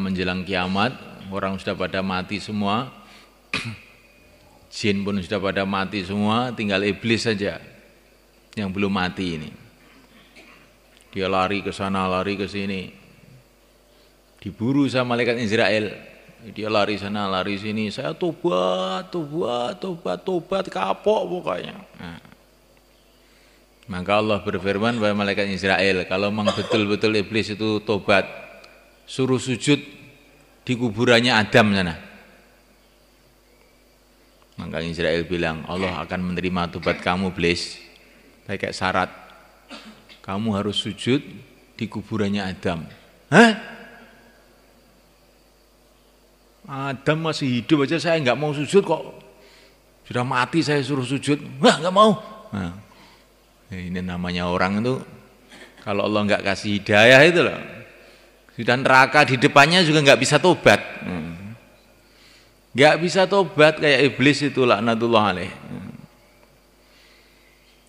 menjelang kiamat, orang sudah pada mati semua, jin pun sudah pada mati semua, tinggal iblis saja yang belum mati ini. Dia lari ke sana, lari ke sini, diburu sama malaikat Israel. Dia lari sana, lari sini, saya tobat, kapok pokoknya. Nah. Maka Allah berfirman kepada malaikat Israel, kalau memang betul-betul iblis itu tobat, suruh sujud di kuburannya Adam sana. Maka Israel bilang, Allah akan menerima tobat kamu iblis, kayak syarat, kamu harus sujud di kuburannya Adam. Hah? Adam masih hidup aja saya nggak mau sujud kok, sudah mati saya suruh sujud, wah nggak mau. Nah, ini namanya orang itu, kalau Allah nggak kasih hidayah itu loh, sudah neraka di depannya juga nggak bisa tobat, nggak bisa tobat kayak iblis itu laknatullah alaih.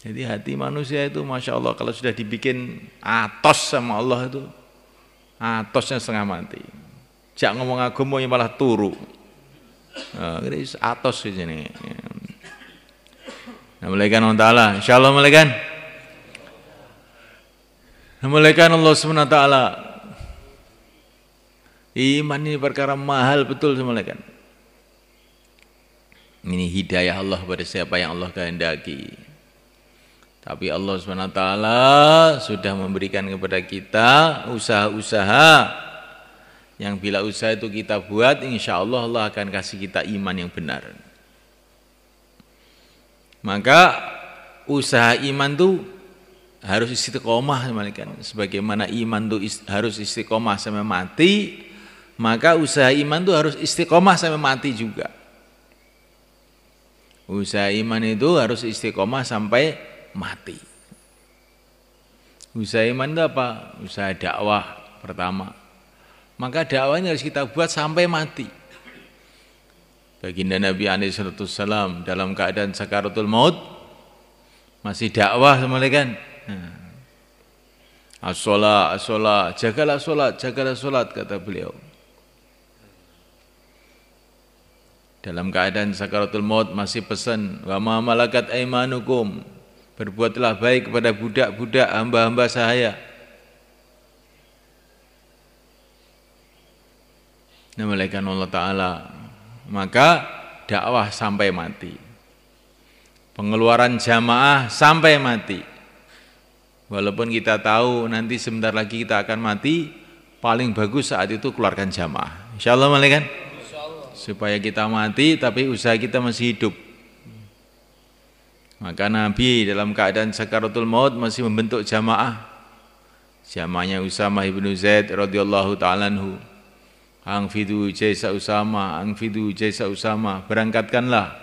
Jadi hati manusia itu masya Allah kalau sudah dibikin atos sama Allah itu, atosnya setengah mati. Jak ngomong agama yang malah turu. Ini atos di sini. Namalakan Allah Ta'ala, insyaallah namalakan. Namalakan Allah SWT. Iman ini perkara mahal betul namalakan. Ini hidayah Allah pada siapa yang Allah kehendaki. Tapi Allah SWT sudah memberikan kepada kita usaha-usaha yang bila usaha itu kita buat, insya Allah Allah akan kasih kita iman yang benar. Maka usaha iman itu harus istiqomah, sebagaimana iman itu harus istiqomah sampai mati, maka usaha iman itu harus istiqomah sampai mati juga. Usaha iman itu harus istiqomah sampai mati. Usaha iman itu apa? Usaha dakwah pertama. Maka dakwah ini harus kita buat sampai mati. Baginda Nabi SAW dalam keadaan sakaratul maut masih dakwah semalekan. As-sholat, as-sholat, jagalah sholat kata beliau. Dalam keadaan sakaratul maut masih pesan, wa ma malakat aimanukum, berbuatlah baik kepada budak-budak hamba-hamba sahaya. Namalakan Allah Ta'ala. Maka dakwah sampai mati, pengeluaran jamaah sampai mati. Walaupun kita tahu nanti sebentar lagi kita akan mati, paling bagus saat itu keluarkan jamaah, insyaallah malaikat, supaya kita mati tapi usaha kita masih hidup. Maka Nabi dalam keadaan sakaratul maut masih membentuk jamaah. Jamaahnya Usamah ibnu Zaid radhiyallahu ta'ala anhu. Angfidu jaisa Usamah, angfidu jaisa Usamah, berangkatkanlah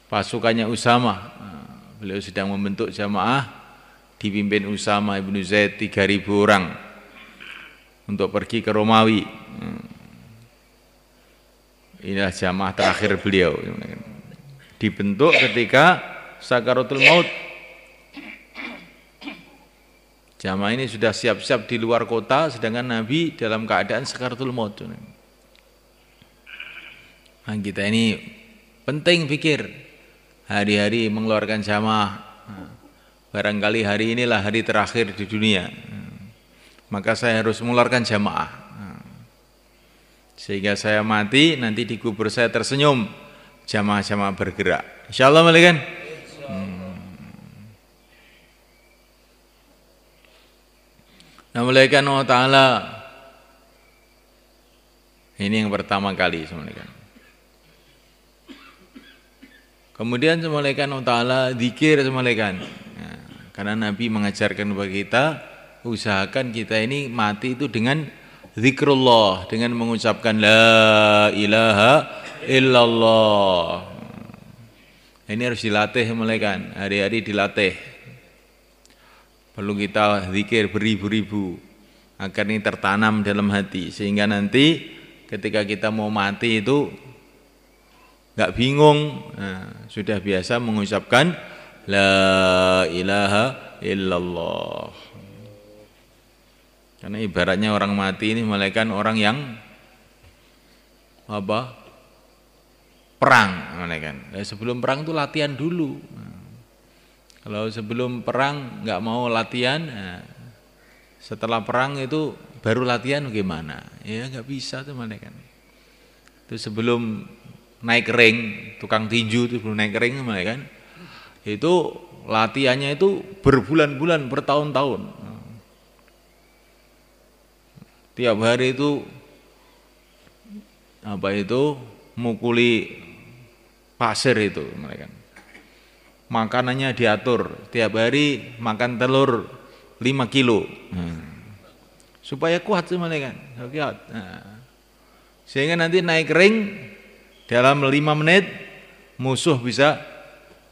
pasukannya Usamah. Beliau sedang membentuk jamaah dipimpin Usamah ibnu Zaid 3.000 orang untuk pergi ke Romawi. Inilah jamaah terakhir beliau, dibentuk ketika sakaratul maut. Jamaah ini sudah siap-siap di luar kota, sedangkan Nabi dalam keadaan sakaratul maut. Nah, kita ini penting pikir hari-hari mengeluarkan jamaah. Barangkali hari inilah hari terakhir di dunia, maka saya harus mengeluarkan jamaah. Sehingga saya mati, nanti di kubur saya tersenyum, jamaah-jamaah bergerak. Insyaallah malaikat. Namalakan Allah Ta'ala. Ini yang pertama kali semalakan. Kemudian semalakan Allah Ta'ala zikir semalakan. Nah, karena Nabi mengajarkan kepada kita, usahakan kita ini mati itu dengan zikrullah, dengan mengucapkan la ilaha illallah. Ini harus dilatih semalakan, hari-hari dilatih. Perlu kita zikir beribu-ribu agar ini tertanam dalam hati, sehingga nanti ketika kita mau mati itu nggak bingung, sudah biasa mengucapkan la ilaha illallah. Karena ibaratnya orang mati ini malaikat orang yang apa? Perang, kan. Nah, sebelum perang itu latihan dulu. Kalau sebelum perang nggak mau latihan, nah, setelah perang itu baru latihan gimana? Ya nggak bisa tuh kan. Itu sebelum naik ring, tukang tinju itu sebelum naik ring kan. Itu latihannya itu berbulan-bulan, bertahun-tahun. Tiap hari itu mukuli pasir itu mereka. Makanannya diatur, tiap hari makan telur 5 kilo. Supaya kuat sih mereka. Sehingga nanti naik ring dalam 5 menit musuh bisa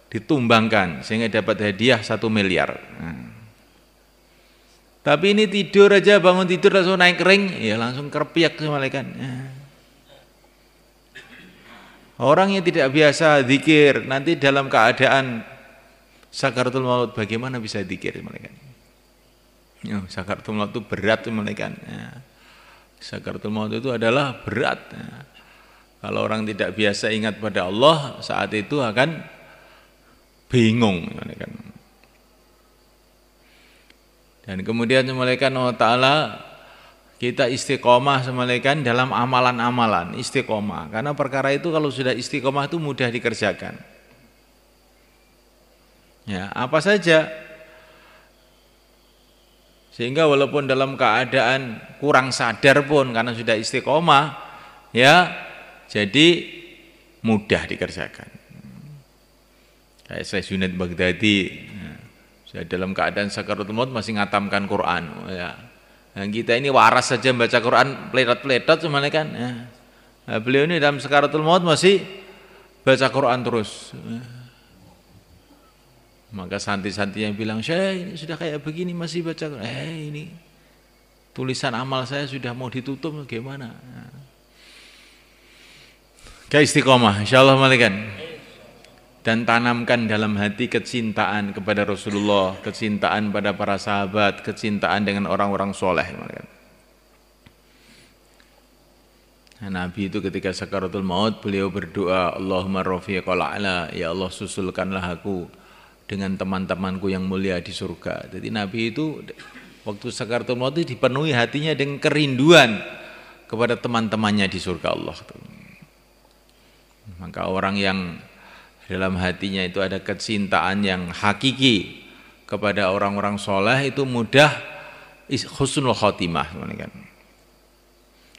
ditumbangkan sehingga dapat hadiah 1 miliar. Tapi ini tidur aja, bangun tidur langsung naik ring, ya langsung kerpiak sih mereka. Orang yang tidak biasa zikir nanti dalam keadaan sakaratul maut bagaimana bisa zikir mereka? Ya, sakaratul maut itu berat mereka. Ya. Sakaratul maut itu adalah berat. Ya. Kalau orang tidak biasa ingat pada Allah saat itu akan bingung mereka. Dan kemudian mereka Allah Ta'ala kita istiqomah semalekan dalam amalan-amalan, istiqomah. Karena perkara itu kalau sudah istiqomah itu mudah dikerjakan. Ya, apa saja. Sehingga walaupun dalam keadaan kurang sadar pun karena sudah istiqomah, ya jadi mudah dikerjakan. Kayak Syekh Junaid Baghdadi, ya, dalam keadaan sakaratul maut masih ngatamkan Quran, ya. Nah, kita ini waras saja baca Quran peletot-peletot semuanya kan. Nah, beliau ini dalam sakaratul maut masih baca Quran terus. Maka santri-santrinya bilang, "Syekh, ini sudah kayak begini masih baca Quran." Ini tulisan amal saya sudah mau ditutup gimana? Kayak istiqomah, insyaallah malikan. Dan tanamkan dalam hati kecintaan kepada Rasulullah, kecintaan pada para sahabat, kecintaan dengan orang-orang soleh. Nah, Nabi itu ketika sakaratul maut beliau berdoa, Allahumma rafiqal a'la, ya Allah susulkanlah aku dengan teman-temanku yang mulia di surga. Jadi Nabi itu waktu sakaratul maut itu dipenuhi hatinya dengan kerinduan kepada teman-temannya di surga Allah. Maka orang yang dalam hatinya itu ada kecintaan yang hakiki kepada orang-orang soleh itu mudah husnul khotimah.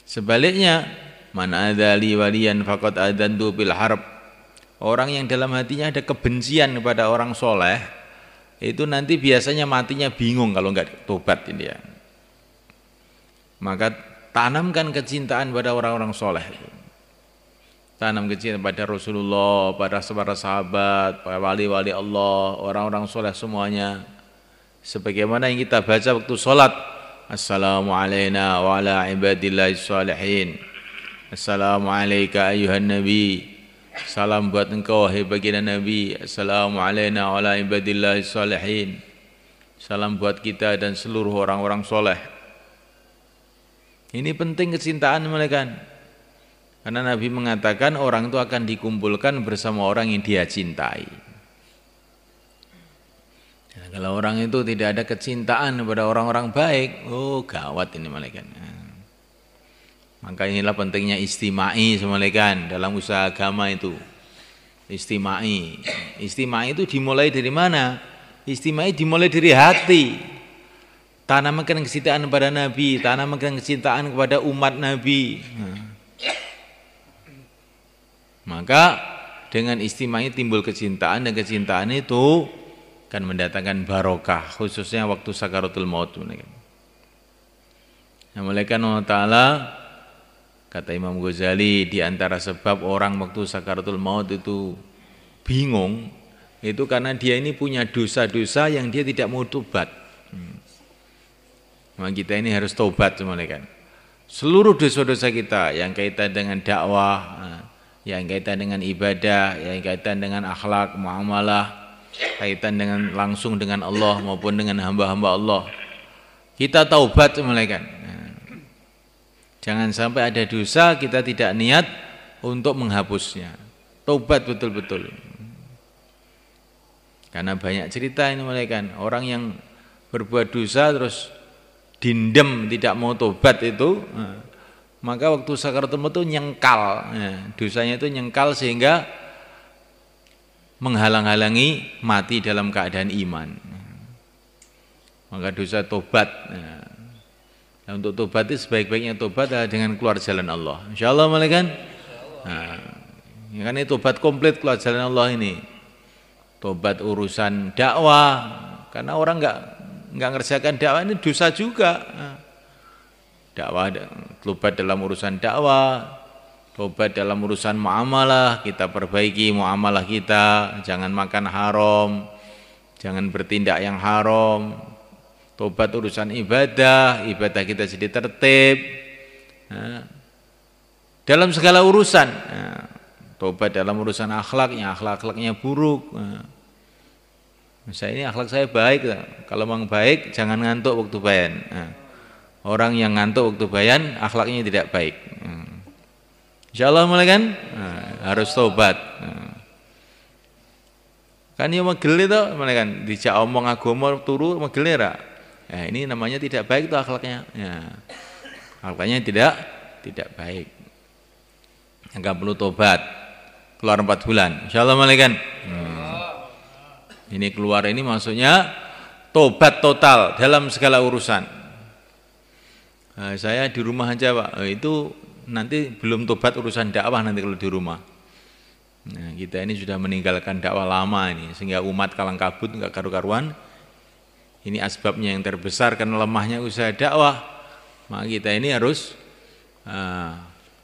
Sebaliknya, man adzali waliyan faqad adantu bil harb. Orang yang dalam hatinya ada kebencian kepada orang soleh itu nanti biasanya matinya bingung kalau enggak tobat ini ya. Maka tanamkan kecintaan pada orang-orang soleh. Tanam kecintaan pada Rasulullah, pada para sahabat, para wali-wali Allah, orang-orang soleh semuanya. Sebagaimana yang kita baca waktu sholat, Assalamualaikum wa ala ibadillahis shalihin. Assalamualaikum ayuhan nabi. Salam buat engkau wahai baginda Nabi. Assalamualaikum wa ala ibadillahis shalihin. Salam buat kita dan seluruh orang-orang soleh. Ini penting kecintaan mereka. Karena Nabi mengatakan orang itu akan dikumpulkan bersama orang yang dia cintai. Nah, kalau orang itu tidak ada kecintaan kepada orang-orang baik, oh gawat ini malaikat. Nah, maka inilah pentingnya istimai semalekan dalam usaha agama itu. Istimai. Istimai itu dimulai dari mana? Istimai dimulai dari hati. Tanamkan kecintaan kepada Nabi, tanamkan kecintaan kepada umat Nabi. Nah, maka dengan istimai timbul kecintaan dan kecintaan itu akan mendatangkan barokah khususnya waktu sakaratul maut. Nah, malaikat Allah Ta'ala kata Imam Ghazali di antara sebab orang waktu sakaratul maut itu bingung itu karena dia ini punya dosa-dosa yang dia tidak mau tobat. Maka kita ini harus tobat malaikat. Seluruh dosa-dosa kita yang kaitan dengan dakwah, yang kaitan dengan ibadah, yang kaitan dengan akhlak, muamalah, kaitan dengan langsung dengan Allah maupun dengan hamba-hamba Allah. Kita taubat malaikat. Jangan sampai ada dosa kita tidak niat untuk menghapusnya. Tobat betul-betul. Karena banyak cerita ini kan, orang yang berbuat dosa terus dindem tidak mau tobat itu, maka waktu sakaratul maut itu nyengkal, dosanya itu nyengkal sehingga menghalang-halangi mati dalam keadaan iman. Maka dosa tobat. Nah, untuk tobat itu sebaik-baiknya tobat adalah dengan keluar jalan Allah. Insyaallah malaikat. Nah, ya kan ini tobat komplit keluar jalan Allah ini. Tobat urusan dakwah, karena orang nggak ngerjakan dakwah ini dosa juga. Dakwah, tobat dalam urusan dakwah, tobat dalam urusan muamalah, kita perbaiki muamalah kita, jangan makan haram, jangan bertindak yang haram. Tobat urusan ibadah, ibadah kita jadi tertib. Dalam segala urusan. Tobat dalam urusan akhlaknya, akhlaknya buruk. Misalnya ini akhlak saya baik, kalau memang baik jangan ngantuk waktu bayan. Orang yang ngantuk waktu bayan akhlaknya tidak baik. Insyaallah mulai kan harus tobat. Kan yang megel itu mulai kan dijak omong agama turu megel ra. Ya, ini namanya tidak baik itu akhlaknya. Ya. Akhlaknya tidak baik. Enggak perlu tobat. Keluar 4 bulan. Insyaallah malaikat. Ini keluar ini maksudnya tobat total dalam segala urusan. Saya di rumah aja Pak. Itu nanti belum tobat urusan dakwah nanti kalau di rumah. Nah, kita ini sudah meninggalkan dakwah lama ini sehingga umat kalang kabut enggak karu-karuan. Ini asbabnya yang terbesar karena lemahnya usaha dakwah. Maka kita ini harus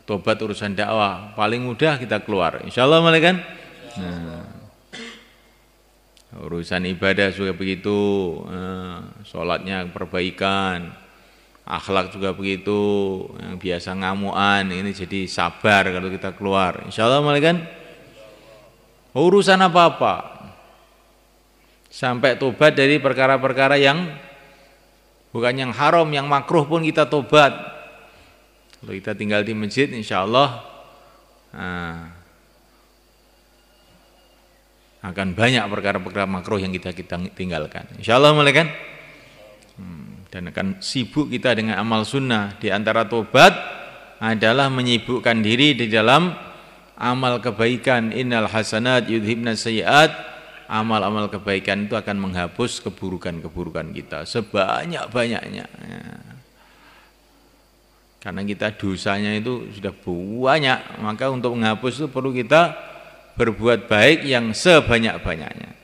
tobat urusan dakwah, paling mudah kita keluar. Insyaallah malaikat. Urusan ibadah juga begitu, sholatnya perbaikan, akhlak juga begitu, yang biasa ngamuan ini jadi sabar kalau kita keluar. Insyaallah malaikat. Urusan apa-apa, sampai tobat dari perkara-perkara yang bukan yang haram, yang makruh pun kita tobat. Kalau kita tinggal di masjid, insya Allah akan banyak perkara-perkara makruh yang kita tinggalkan. Insya Allah malaikat. Dan akan sibuk kita dengan amal sunnah. Di antara tobat adalah menyibukkan diri di dalam amal kebaikan. Innal hasanat yudhibna sayyiat. Amal-amal kebaikan itu akan menghapus keburukan-keburukan kita sebanyak-banyaknya. Karena kita dosanya itu sudah banyak, maka untuk menghapus itu perlu kita berbuat baik yang sebanyak-banyaknya.